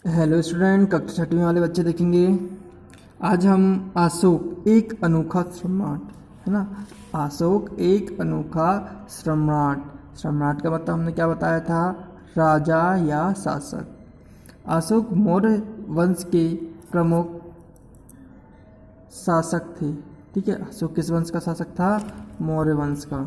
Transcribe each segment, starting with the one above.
Hello student, कक्षा छठवीं वाले बच्चे देखेंगे। आज हम अशोक एक अनोखा सम्राट, है ना। अशोक एक अनोखा सम्राट। सम्राट का मतलब हमने क्या बताया था? राजा या शासक। अशोक मौर्य वंश के प्रमुख शासक थे। ठीक है, अशोक किस वंश का शासक था? मौर्य वंश का।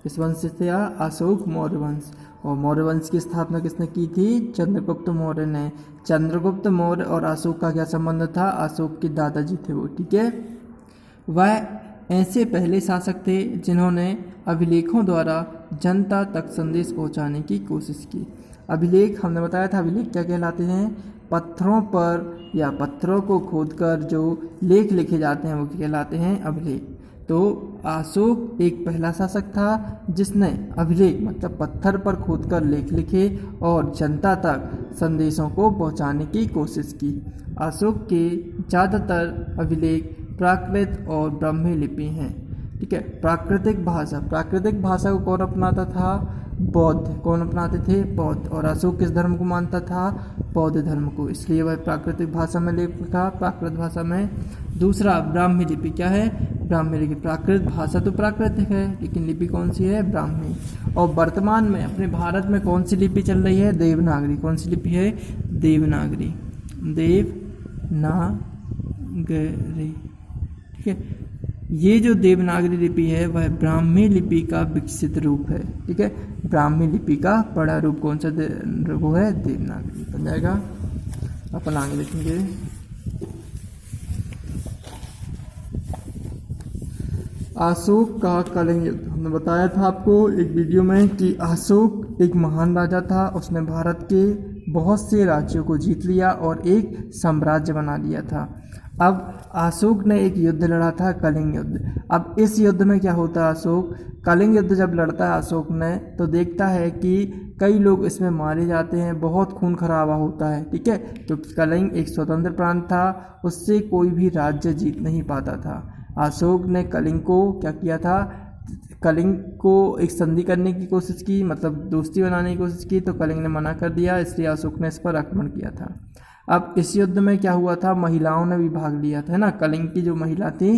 किस वंश से था? अशोक मौर्य वंश। और मौर्य वंश की स्थापना किसने की थी? चंद्रगुप्त मौर्य ने। चंद्रगुप्त मौर्य और अशोक का क्या संबंध था? अशोक के दादाजी थे वो। ठीक है, वह ऐसे पहले शासक थे जिन्होंने अभिलेखों द्वारा जनता तक संदेश पहुंचाने की कोशिश की। अभिलेख हमने बताया था, अभिलेख क्या कहलाते हैं? पत्थरों पर या पत्थरों को खोदकर जो लेख लिखे जाते हैं वो कहलाते हैं अभिलेख। तो अशोक एक पहला शासक था जिसने अभिलेख मतलब पत्थर पर खोदकर लेख लिखे और जनता तक संदेशों को पहुंचाने की कोशिश की। अशोक के ज़्यादातर अभिलेख प्राकृत और ब्राह्मी लिपि हैं। ठीक है, प्राकृतिक भाषा को कौन अपनाता था? बौद्ध। कौन अपनाते थे? बौद्ध। और अशोक किस धर्म को मानता था? बौद्ध धर्म को, इसलिए वह प्राकृतिक भाषा में लिखा, प्राकृत भाषा में। दूसरा, ब्राह्मी लिपि क्या है? ब्राह्मी लिपि। प्राकृत भाषा तो प्राकृतिक है लेकिन लिपि कौन सी है? ब्राह्मी। और वर्तमान में अपने भारत में कौन सी लिपि चल रही है? देवनागरी। कौन सी लिपि है? देवनागरी। देवनागरी। ठीक है, ये जो देवनागरी लिपि है वह ब्राह्मी लिपि का विकसित रूप है। ठीक है, ब्राह्मी लिपि का बड़ा रूप कौन सा वो है? देवनागरी। बन जाएगा। अपन आगे लिखेंगे। अशोक का कलिंग युद्ध। हमने बताया था आपको एक वीडियो में कि अशोक एक महान राजा था। उसने भारत के बहुत से राज्यों को जीत लिया और एक साम्राज्य बना लिया था। अब अशोक ने एक युद्ध लड़ा था, कलिंग युद्ध। अब इस युद्ध में क्या होता है? अशोक कलिंग युद्ध जब लड़ता है अशोक ने, तो देखता है कि कई लोग इसमें मारे जाते हैं, बहुत खून खराबा होता है। ठीक है, क्योंकि कलिंग एक स्वतंत्र प्रांत था, उससे कोई भी राज्य जीत नहीं पाता था। अशोक ने कलिंग को क्या किया था? कलिंग को एक संधि करने की कोशिश की, मतलब दोस्ती बनाने की कोशिश की, तो कलिंग ने मना कर दिया, इसलिए अशोक ने इस पर आक्रमण किया था। अब इस युद्ध में क्या हुआ था? महिलाओं ने भी भाग लिया था, है ना। कलिंग की जो महिला थी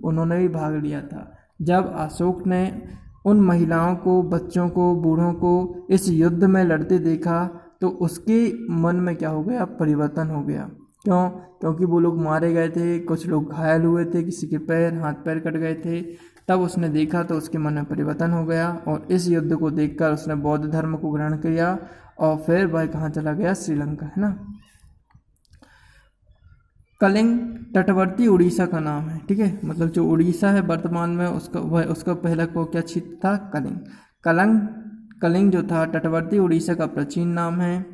उन्होंने भी भाग लिया था। जब अशोक ने उन महिलाओं को, बच्चों को, बूढ़ों को इस युद्ध में लड़ते देखा तो उसके मन में क्या हो गया? परिवर्तन हो गया। क्यों? क्योंकि वो लोग मारे गए थे, कुछ लोग घायल हुए थे, किसी के हाथ पैर कट गए थे। तब उसने देखा तो उसके मन में परिवर्तन हो गया और इस युद्ध को देखकर उसने बौद्ध धर्म को ग्रहण किया और फिर वह कहाँ चला गया? श्रीलंका, है ना। कलिंग तटवर्ती उड़ीसा का नाम है। ठीक है, मतलब जो उड़ीसा है वर्तमान में उसका पहला को क्या क्षेत्र था? कलिंग। कलिंग जो था तटवर्ती उड़ीसा का प्राचीन नाम है।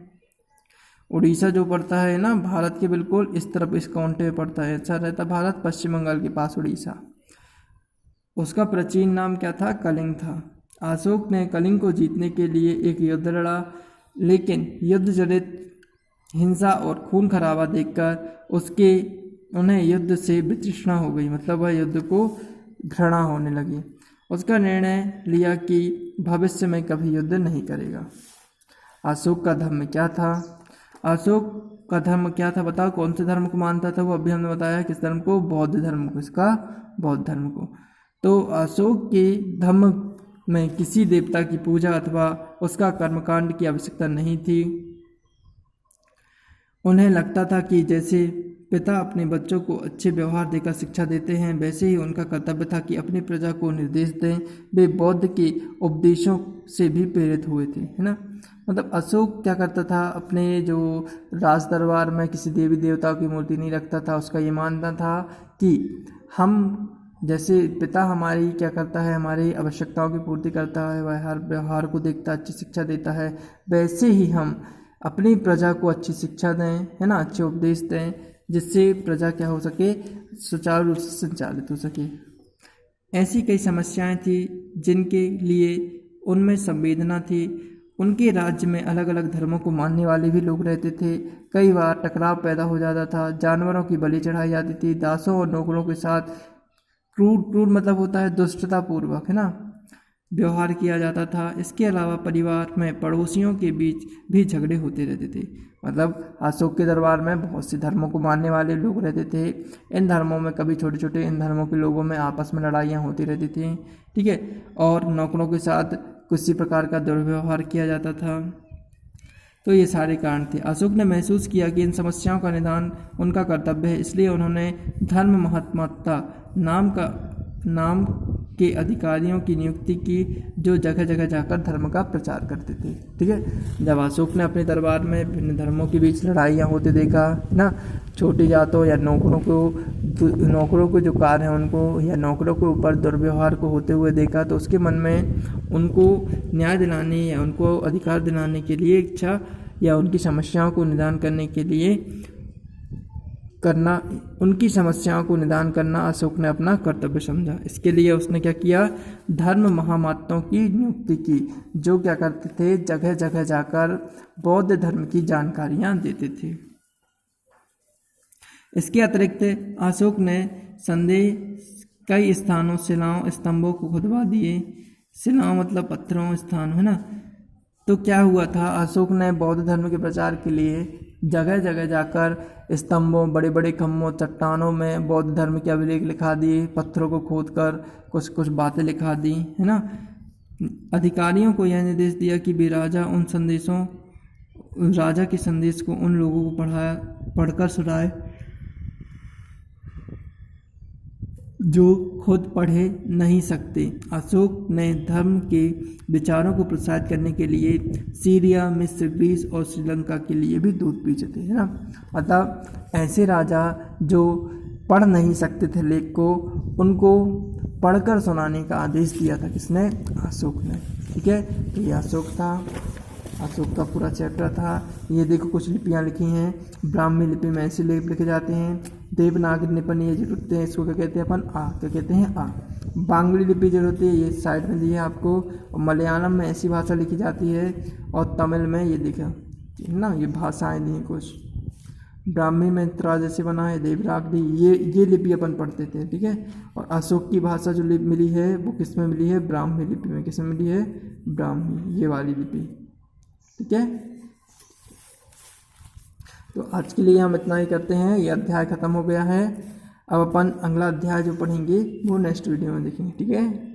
उड़ीसा जो पड़ता है ना भारत के बिल्कुल इस तरफ, इस काउंटे में पड़ता है, ऐसा रहता भारत, पश्चिम बंगाल के पास उड़ीसा। उसका प्राचीन नाम क्या था? कलिंग था। अशोक ने कलिंग को जीतने के लिए एक युद्ध लड़ा, लेकिन युद्ध जनित हिंसा और खून खराबा देखकर उन्हें युद्ध से वितृष्णा हो गई, मतलब वह युद्ध को घृणा होने लगी। उसका निर्णय लिया कि भविष्य में कभी युद्ध नहीं करेगा। अशोक का धर्म क्या था? अशोक का धर्म क्या था? बताओ, कौन से धर्म को मानता था वो? अभी हमने बताया किस धर्म को? बौद्ध धर्म को। इसका बौद्ध धर्म को। तो अशोक के धर्म में किसी देवता की पूजा अथवा उसका कर्मकांड की आवश्यकता नहीं थी। उन्हें लगता था कि जैसे पिता अपने बच्चों को अच्छे व्यवहार देकर शिक्षा देते हैं, वैसे ही उनका कर्तव्य था कि अपनी प्रजा को निर्देश दें। वे बौद्ध के उपदेशों से भी प्रेरित हुए थे, है ना। मतलब अशोक क्या करता था? अपने जो राज दरबार में किसी देवी देवता की मूर्ति नहीं रखता था। उसका ये मानना था कि हम जैसे पिता हमारी क्या करता है? हमारी आवश्यकताओं की पूर्ति करता है, वह हर व्यवहार को देखता, अच्छी शिक्षा देता है, वैसे ही हम अपनी प्रजा को अच्छी शिक्षा दें, है ना, अच्छे उपदेश दें, जिससे प्रजा क्या हो सके? सुचारू रूप से संचालित हो सके। ऐसी कई समस्याएं थी जिनके लिए उनमें संवेदना थी। उनके राज्य में अलग अलग धर्मों को मानने वाले भी लोग रहते थे। कई बार टकराव पैदा हो जाता था, जानवरों की बलि चढ़ाई जाती थी, दासों और नौकरों के साथ क्रूर मतलब होता है दुष्टता पूर्वक, है ना, व्यवहार किया जाता था। इसके अलावा परिवार में पड़ोसियों के बीच भी झगड़े होते रहते थे। मतलब अशोक के दरबार में बहुत से धर्मों को मानने वाले लोग रहते थे। इन धर्मों में कभी छोटे छोटे इन धर्मों के लोगों में आपस में लड़ाइयाँ होती रहती थी, ठीक है, और नौकरों के साथ किसी प्रकार का दुर्व्यवहार किया जाता था। तो ये सारे कारण थे। अशोक ने महसूस किया कि इन समस्याओं का निदान उनका कर्तव्य है, इसलिए उन्होंने धर्म महात्मता नाम के अधिकारियों की नियुक्ति की, जो जगह जगह जाकर धर्म का प्रचार करते थे, ठीक है। जब अशोक ने अपने दरबार में भिन्न धर्मों के बीच लड़ाइयाँ होते देखा ना, छोटी जातों या नौकरों को जो कार्य हैं उनको, या नौकरों के ऊपर दुर्व्यवहार को होते हुए देखा, तो उसके मन में उनको न्याय दिलाने या उनको अधिकार दिलाने के लिए इच्छा, या उनकी समस्याओं को निदान करना अशोक ने अपना कर्तव्य समझा। इसके लिए उसने क्या किया, धर्म महामात्यों की नियुक्ति की, जो क्या करते थे, जगह जगह जाकर बौद्ध धर्म की जानकारियां देते थे। इसके अतिरिक्त अशोक ने कई स्थानों शिलाओं स्तंभों को खुदवा दिए। शिलाओं मतलब पत्थरों, स्थान है ना। तो क्या हुआ था, अशोक ने बौद्ध धर्म के प्रचार के लिए जगह जगह जाकर स्तंभों, बड़े बड़े खम्भों, चट्टानों में बौद्ध धर्म के अभिलेख लिखा दिए, पत्थरों को खोदकर कुछ कुछ बातें लिखा दी, है ना। अधिकारियों को यह निर्देश दिया कि वे राजा के संदेश को उन लोगों को पढ़कर सुनाए जो खुद पढ़े नहीं सकते। अशोक ने धर्म के विचारों को प्रोत्साहित करने के लिए सीरिया, मिस्र, ग्रीस और श्रीलंका के लिए भी दूत भेजे थे, है ना। मतलब ऐसे राजा जो पढ़ नहीं सकते थे लेख को, उनको पढ़कर सुनाने का आदेश दिया था किसने, अशोक ने, ठीक है। तो ये अशोक था, अशोक का पूरा चैप्टर था। ये देखो कुछ लिपियाँ लिखी हैं, ब्राह्मी लिपि में ऐसे लेख लिखे जाते हैं। देवनागरी लिपि ये जो लिखते हैं इसको क्या कहते हैं अपन, क्या कहते हैं, बांग्ली लिपि जो होती है ये साइड में दी है आपको। और मलयालम में ऐसी भाषा लिखी जाती है, और तमिल में ये देखा ना, ये भाषाएं दी हैं कुछ। ब्राह्मी में त्रा जैसे बना है, देवनागरी ये लिपि अपन पढ़ते थे, ठीक है। और अशोक की भाषा जो मिली है वो किस में मिली है, ब्राह्मी लिपि में। किस में मिली है, ब्राह्मी, ये वाली लिपि, ठीक है। तो आज के लिए हम इतना ही करते हैं, ये अध्याय ख़त्म हो गया है। अब अपन अगला अध्याय जो पढ़ेंगे वो नेक्स्ट वीडियो में देखेंगे, ठीक है।